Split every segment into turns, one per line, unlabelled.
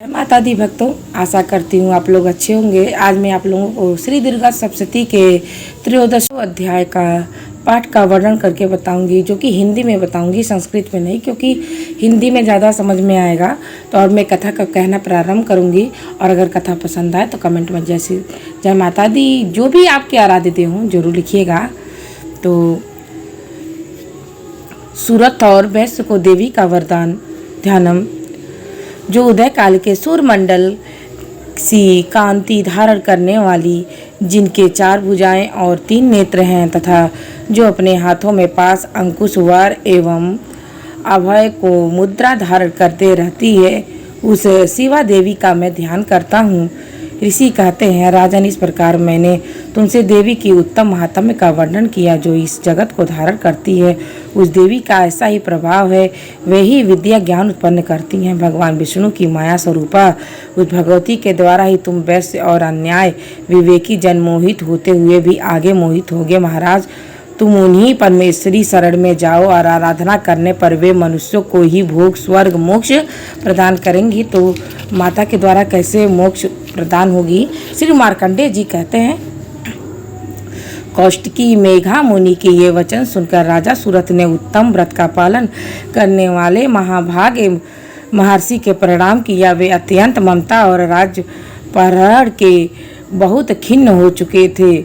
माता दी भक्तों, आशा करती हूँ आप लोग अच्छे होंगे। आज मैं आप लोगों को श्री दुर्गा सप्तशती के त्रयोदशों अध्याय का पाठ का वर्णन करके बताऊंगी, जो कि हिंदी में बताऊंगी, संस्कृत में नहीं, क्योंकि हिंदी में ज़्यादा समझ में आएगा। तो और मैं कथा का कहना प्रारंभ करूंगी, और अगर कथा पसंद आए तो कमेंट में जय माता दी जो भी आपके आराध्य हों जरूर लिखिएगा। तो सूरत और वैश्य को देवी का वरदान। ध्यानम। जो उदय काल के सूर्यमंडल सी कांति धारण करने वाली, जिनके 4 भुजाएं और 3 नेत्र हैं, तथा जो अपने हाथों में पास, अंकुश, वर एवं अभय को मुद्रा धारण करते रहती है, उस शिवा देवी का मैं ध्यान करता हूँ। ऋषि कहते हैं, राजन, इस प्रकार मैंने तुमसे देवी की उत्तम महात्म्य का वर्णन किया, जो इस जगत को धारण करती है। उस देवी का ऐसा ही प्रभाव है, वे ही विद्या ज्ञान उत्पन्न करती हैं। भगवान विष्णु की माया स्वरूपा उस भगवती के द्वारा ही तुम वैश्य और अन्याय विवेकी जन मोहित होते हुए भी आगे मोहित होगे। महाराज, तुम उन्हीं परमेश्वरी शरण में जाओ, और आराधना करने पर वे मनुष्यों को ही भोग, स्वर्ग, मोक्ष प्रदान करेंगी। तो माता के द्वारा कैसे मोक्ष प्रदान होगी? श्री मार्कंडेय जी कहते हैं, कौष्टकी मेघा मुनि के ये वचन सुनकर राजा सूरत ने उत्तम व्रत का पालन करने वाले महाभागे महर्षि के प्रणाम किया। वे अत्यंत ममता और राज्यपहरण के बहुत खिन्न हो चुके थे।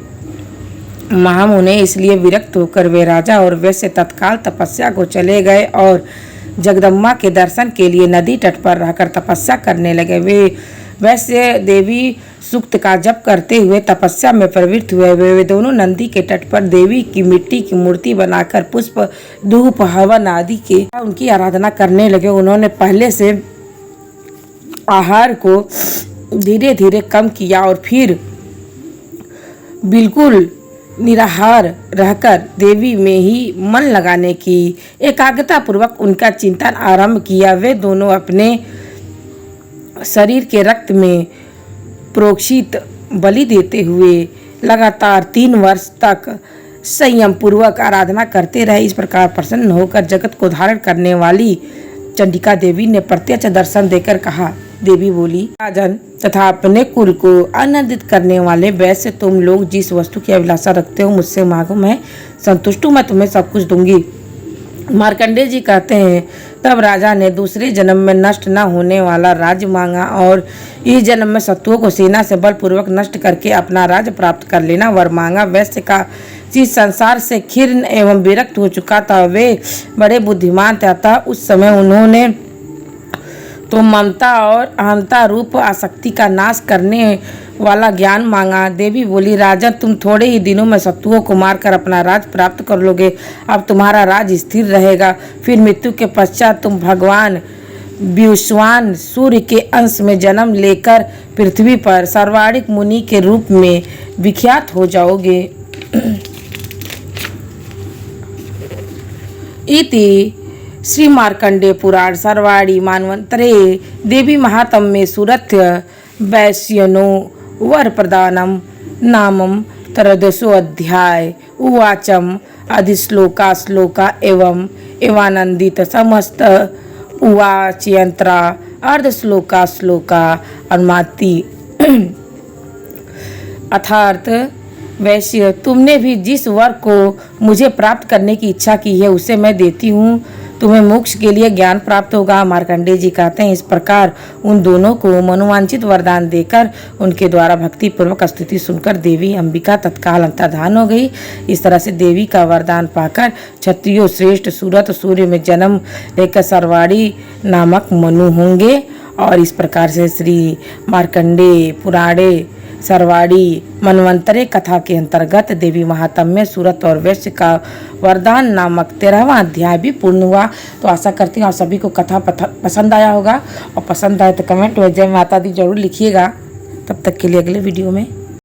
महामुने इसलिए विरक्त होकर वे राजा और वैश्य तत्काल तपस्या को चले गए और जगदम्बा के दर्शन के लिए नदी तट पर रहकर तपस्या करने लगे। वे वैश्य देवी सूक्त का जप करते हुए तपस्या में प्रवृत्त हुए। वे दोनों नदी के तट पर देवी की मिट्टी की मूर्ति बनाकर पुष्प, धूप, हवन आदि के उनकी आराधना करने लगे। उन्होंने पहले से आहार को धीरे धीरे कम किया और फिर बिल्कुल निराहार रहकर देवी में ही मन लगाने की एकाग्रता पूर्वक उनका चिंतन आरंभ किया। वे दोनों अपने शरीर के रक्त में प्रोक्षित बलि देते हुए लगातार 3 वर्ष तक संयम पूर्वक आराधना करते रहे। इस प्रकार प्रसन्न होकर जगत को धारण करने वाली चंडिका देवी ने प्रत्यक्ष दर्शन देकर कहा। देवी बोली, राजन तथा अपने कुल को आनंदित करने वाले वैश्य, तुम लोग जिस वस्तु की अभिलाषा रखते हो मुझसे मांगो, मैं संतुष्ट हूँ, मैं तुम्हें सब कुछ दूंगी। मार्कंडेय जी कहते हैं, तब राजा ने दूसरे जन्म में नष्ट न होने वाला राज्य मांगा, और इस जन्म में शत्रुओं को सेना से बलपूर्वक नष्ट करके अपना राज्य प्राप्त कर लेना वर मांगा। वैश्य का जिस संसार से खीर्ण एवं विरक्त हो चुका था, वे बड़े बुद्धिमान था। उस समय उन्होंने तो ममता और अहंता रूप आसक्ति का नाश करने वाला ज्ञान मांगा। देवी बोली, राजा, तुम थोड़े ही दिनों में शत्रुओं को मारकर अपना राज प्राप्त कर लोगे। अब तुम्हारा राज स्थिर रहेगा। फिर मृत्यु के पश्चात तुम भगवान विश्वान सूर्य के अंश में जन्म लेकर पृथ्वी पर सर्वाणिक मुनि के रूप में विख्यात हो जाओगे। इति श्री मार्कंडेय पुराण सर्वाणी मान्वंतरे देवी महात्म्ये सूरत वैश्यनो वर प्रदानम नामम त्रयोदशो अध्याय। उवाचम अधिश्लोका श्लोका एवं एवानंदित समस्त उवाचयंत्रा अर्धश्लोका श्लोका अनुमाति। अर्थात, वैश्य, तुमने भी जिस वर को मुझे प्राप्त करने की इच्छा की है उसे मैं देती हूँ। तुम्हें मोक्ष के लिए ज्ञान प्राप्त होगा। मार्कंडेय जी कहते हैं, इस प्रकार उन दोनों को मनोवांछित वरदान देकर उनके द्वारा भक्ति पूर्वक स्तुति सुनकर देवी अंबिका तत्काल अंतर्धान हो गई। इस तरह से देवी का वरदान पाकर क्षत्रियो श्रेष्ठ सूरत सूर्य में जन्म लेकर सर्वाणी नामक मनु होंगे। और इस प्रकार से श्री मार्कंडेय पुराणे सर्वाणी मनवंतरे कथा के अंतर्गत देवी महात्म्य सूरत और वैश्य का वरदान नामक 13वां अध्याय भी पूर्ण हुआ। तो आशा करती हूँ आप सभी को कथा पसंद आया होगा, और पसंद आए तो कमेंट में जय माता दी जरूर लिखिएगा। तब तक के लिए अगले वीडियो में